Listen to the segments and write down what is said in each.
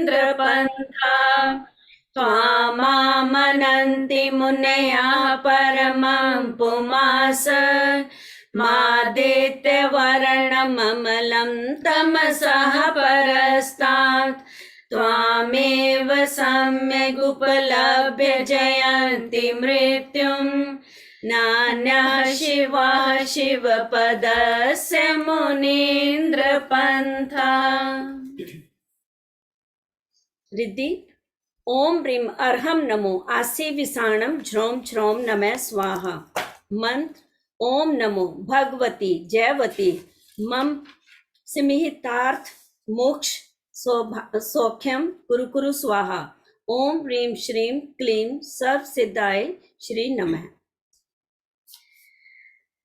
मुनीन्द्रपन्था त्वामामनन्ति मुनयः परमं पुमांस मादित्यवर्णममलं तमसः परस्तात् त्वामेव सम्यगुपलभ्य जयन्ति मृत्युं नान्यः शिवः शिवपदस्य मुनीन्द्रपन्था। रिद्धि ओम ह्रीं अर्हं नमो आसी विषाणं झ्रौं झ्रौं नमः स्वाहा। मंत्र ओम नमो भगवती जयवती मम सिमिहितार्थ मोक्ष सौख्यम कुरु कुरु स्वाहा। ओम ह्रीं श्रीं क्लीं सर्व सिद्धाय श्री नमः।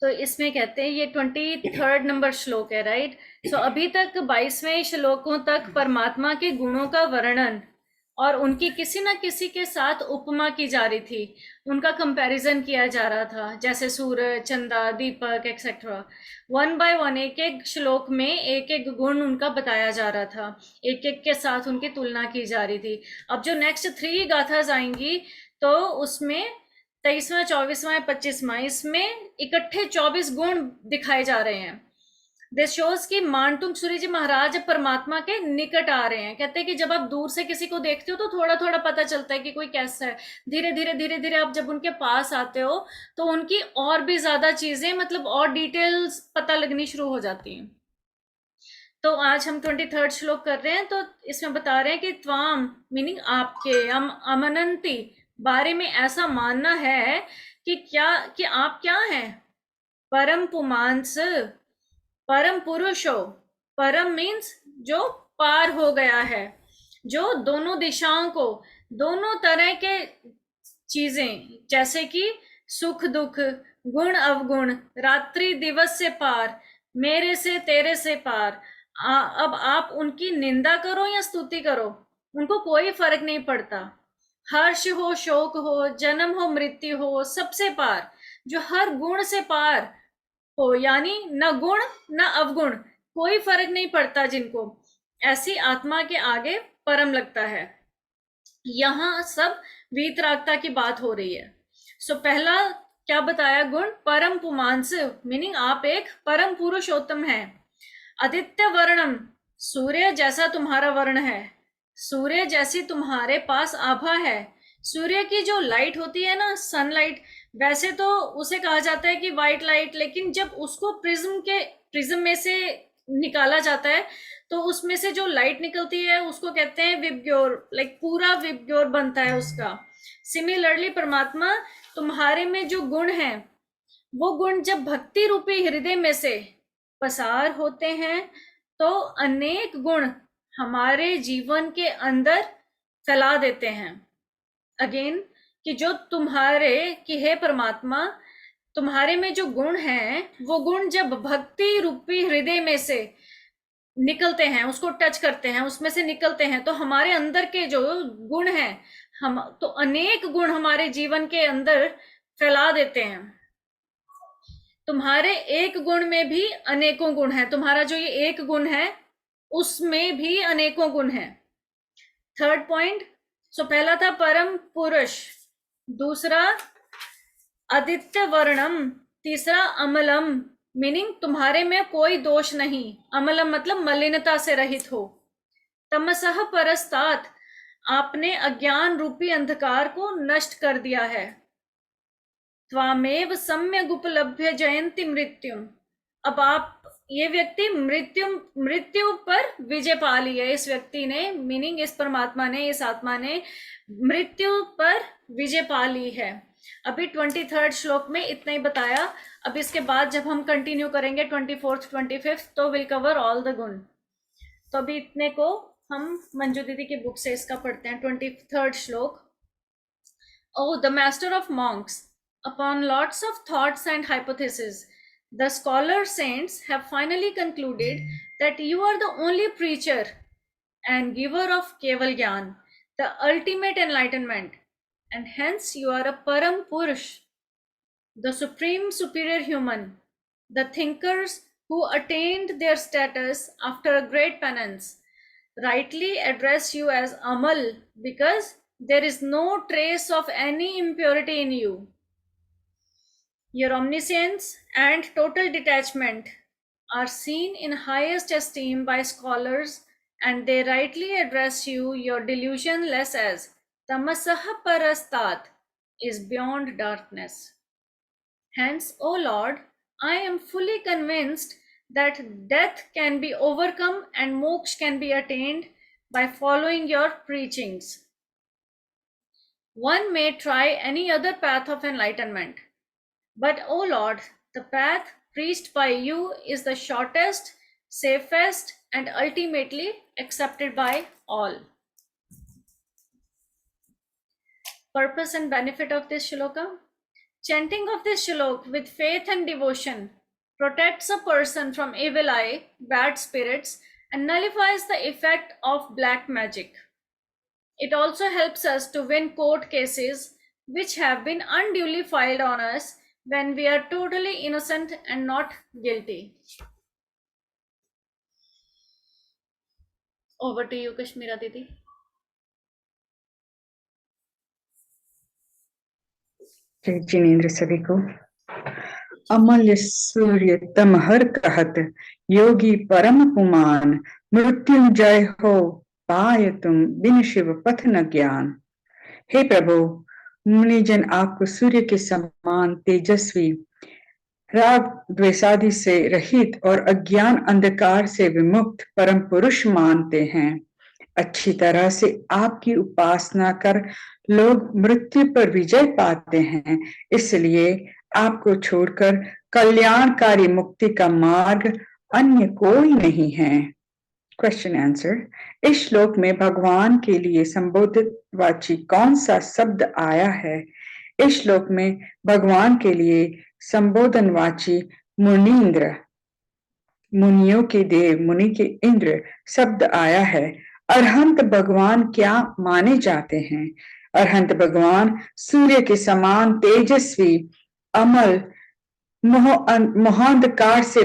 तो इसमें कहते हैं ये 23rd नंबर श्लोक है, राइट। सो अभी तक 22वें श्लोकों तक परमात्मा के गुणों का वर्णन और उनकी किसी न किसी के साथ उपमा की जा रही थी, उनका कंपैरिजन किया जा रहा था, जैसे सूरज, चंदा, दीपक एक्सेट्रा। वन बाय वन एक एक श्लोक में एक एक गुण उनका बताया जा रहा था, एक एक के साथ उनकी तुलना की जा रही थी। अब जो नेक्स्ट 3 गाथास आएंगी तो उसमें 23वां, 24वां, 25वां, इसमें इकट्ठे 24 गुण दिखाए जा रहे हैं। दिस शोज कि मानतुंग सूर्य जी महाराज परमात्मा के निकट आ रहे हैं। कहते हैं कि जब आप दूर से किसी को देखते हो तो थोड़ा थोड़ा पता चलता है कि कोई कैसा है, धीरे धीरे धीरे धीरे आप जब उनके पास आते हो तो उनकी और भी ज्यादा चीजें, मतलब और डिटेल्स पता लगनी शुरू हो जाती हैं। तो आज हम 23rd श्लोक कर रहे हैं। तो इसमें बता रहे हैं कि त्वाम मीनिंग आपके, अमनंती बारे में ऐसा मानना है कि आप क्या हैं, परम पुमांस, परम पुरुष हो। परम मीन्स जो पार हो गया है, जो दोनों दिशाओं को, दोनों तरह के चीजें जैसे कि सुख दुख, गुण अवगुण, रात्रि दिवस से पार, मेरे से तेरे से पार। अब आप उनकी निंदा करो या स्तुति करो, उनको कोई फर्क नहीं पड़ता। हर्ष हो, शोक हो, जन्म हो, मृत्यु हो, सबसे पार, जो हर गुण से पार हो, यानी न गुण न अवगुण, कोई फर्क नहीं पड़ता जिनको, ऐसी आत्मा के आगे परम लगता है। यहां सब वीतरागता की बात हो रही है। सो पहला क्या बताया गुण, परम पुमांस मीनिंग आप एक परम पुरुषोत्तम है। आदित्य वर्णम, सूर्य जैसा तुम्हारा वर्ण है, सूर्य जैसी तुम्हारे पास आभा है। सूर्य की जो लाइट होती है ना, सनलाइट, वैसे तो उसे कहा जाता है कि व्हाइट लाइट, लेकिन जब उसको प्रिज्म में से निकाला जाता है तो उसमें से जो लाइट निकलती है उसको कहते हैं विबग्योर, लाइक पूरा विबग्योर बनता है उसका। सिमिलरली परमात्मा तुम्हारे में जो गुण है, वो गुण जब भक्ति रूपी हृदय में से पसार होते हैं तो अनेक गुण हमारे जीवन के अंदर फैला देते हैं। अगेन कि जो तुम्हारे कि हे परमात्मा, तुम्हारे में जो गुण हैं, वो गुण जब भक्ति रूपी हृदय में से निकलते हैं, उसको टच करते हैं, उसमें से निकलते हैं, तो हमारे अंदर के जो गुण हैं, हम तो अनेक गुण हमारे जीवन के अंदर फैला देते हैं। तुम्हारे एक गुण में भी अनेकों गुण हैं, तुम्हारा जो ये एक गुण है उसमें भी अनेकों गुण हैं। 3rd पॉइंट, सो पहला था परम पुरुष, दूसरा आदित्य वर्णम, तीसरा अमलम मीनिंग तुम्हारे में कोई दोष नहीं, अमलम मतलब मलिनता से रहित हो। तमसः परस्तात, आपने अज्ञान रूपी अंधकार को नष्ट कर दिया है। त्वामेव सम्यक उपलभ्य जयंती मृत्युम, अब आप, ये व्यक्ति मृत्यु पर विजय पा ली है। इस व्यक्ति ने मीनिंग इस परमात्मा ने, इस आत्मा ने मृत्यु पर विजय पा ली है। अभी 23rd श्लोक में इतना ही बताया। अब इसके बाद जब हम कंटिन्यू करेंगे 24th 25th तो विल कवर ऑल द गुण। तो अभी इतने को हम मंजू दीदी की बुक से इसका पढ़ते हैं। 23rd श्लोक। Oh, the master of monks, upon lots of thoughts and hypotheses, the scholar saints have finally concluded that you are the only preacher and giver of Keval Gyan, the ultimate enlightenment, and hence you are a Param Purush, the supreme superior human, the thinkers who attained their status after a great penance. rightly address you as Amal because there is no trace of any impurity in you. Your omniscience and total detachment are seen in highest esteem by scholars, and they rightly address you, your delusionless, as Tamasah Parastat is beyond darkness. Hence, O Lord, I am fully convinced that death can be overcome and moksha can be attained by following your preachings. One may try any other path of enlightenment, but, O Lord, the path preached by you is the shortest, safest, and ultimately accepted by all. Purpose and benefit of this shloka. Chanting of this shlok with faith and devotion protects a person from evil eye, bad spirits, and nullifies the effect of black magic. It also helps us to win court cases which have been unduly filed on us when we are totally innocent and not guilty. Over to you, Kashmira Didi. जय जिनेन्द्र सभी को। अमल्य सूर्य तमहर कहत, योगी परम पुमान, मृत्युंजय हो पाय तुम, बिन शिव पथ न ज्ञान। हे प्रभु, मुनिजन आपको सूर्य के समान तेजस्वी, राग द्वेषादि से रहित और अज्ञान अंधकार से विमुक्त परम पुरुष मानते हैं। अच्छी तरह से आपकी उपासना कर लोग मृत्यु पर विजय पाते हैं, इसलिए आपको छोड़कर कल्याणकारी मुक्ति का मार्ग अन्य कोई नहीं है। Question answer. इस श्लोक में भगवान के लिए संबोधित वाची कौन सा शब्द आया है? इस श्लोक में भगवान के लिए संबोधनवाची मुनीन्द्र, मुनियों के देव, मुनि के इंद्र शब्द आया है। अरहंत भगवान क्या माने जाते हैं? अरहंत भगवान सूर्य के समान तेजस्वी, अमल, मोह अंधकार से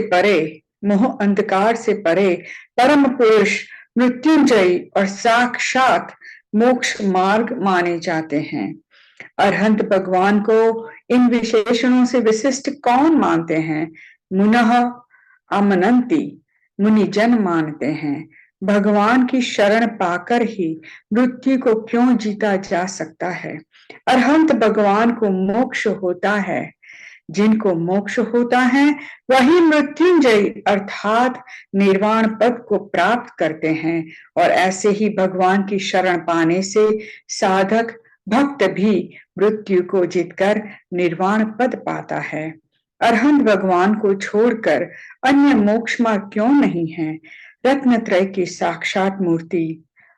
परे परम पुरुष, मृत्युंजयी और साक्षात मोक्ष मार्ग माने जाते हैं। अरहंत भगवान को इन विशेषणों से विशिष्ट कौन मानते हैं? मुनः अमनंती, मुनिजन मानते हैं। भगवान की शरण पाकर ही मृत्यु को क्यों जीता जा सकता है? अरहंत भगवान को मोक्ष होता है। जिनको मोक्ष होता है वही मृत्युंजयी अर्थात निर्वाण पद को प्राप्त करते हैं, और ऐसे ही भगवान की शरण पाने से साधक भक्त भी मृत्यु को जीतकर निर्वाण पद पाता है। अरहंत भगवान को छोड़कर अन्य मोक्ष मार्ग क्यों नहीं है? रत्नत्रय की साक्षात मूर्ति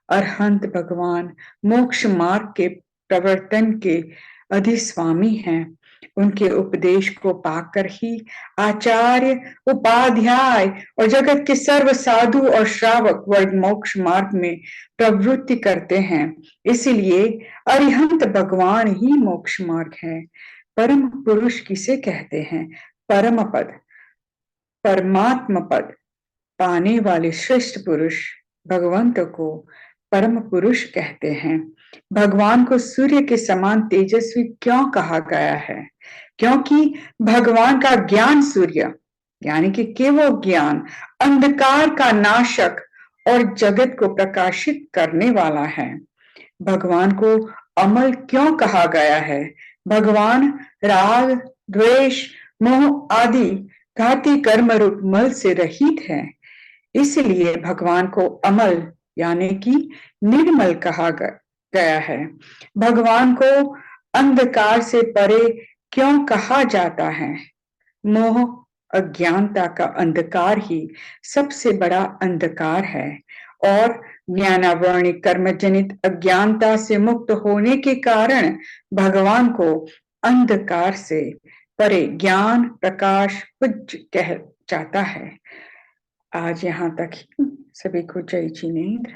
अरहंत भगवान मोक्ष मार्ग के प्रवर्तन के अधिस्वामी हैं। उनके उपदेश को पाकर ही आचार्य, उपाध्याय और जगत के सर्व साधु और श्रावक वर्ग मोक्ष मार्ग में प्रवृत्ति करते हैं। इसीलिए अरिहंत भगवान ही मोक्ष मार्ग है। परम पुरुष किसे कहते हैं? परम पद, परमात्म पद पाने वाले श्रेष्ठ पुरुष भगवंत को परम पुरुष कहते हैं। भगवान को सूर्य के समान तेजस्वी क्यों कहा गया है? क्योंकि भगवान का ज्ञान सूर्य यानी कि केवल ज्ञान अंधकार का नाशक और जगत को प्रकाशित करने वाला है। भगवान को अमल क्यों कहा गया है? भगवान राग, द्वेष, मोह आदि घाती कर्म रूप मल से रहित है, इसलिए भगवान को अमल यानी कि निर्मल कहा गया है। भगवान को अंधकार से परे क्यों कहा जाता है? मोह अज्ञानता का अंधकार ही सबसे बड़ा अंधकार है, और ज्ञानावरणी कर्मजनित अज्ञानता से मुक्त होने के कारण भगवान को अंधकार से परे ज्ञान प्रकाश पुंज कह जाता है। आज यहाँ तक ही। सभी को जय जिनेन्द्र।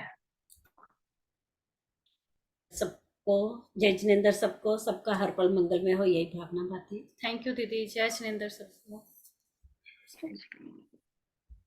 सबको जय जिनेन्द्र, सबको सबका हर पल मंगल में हो, यही भावना बात है। थैंक यू दीदी। जय जिनेन्द्र सबको।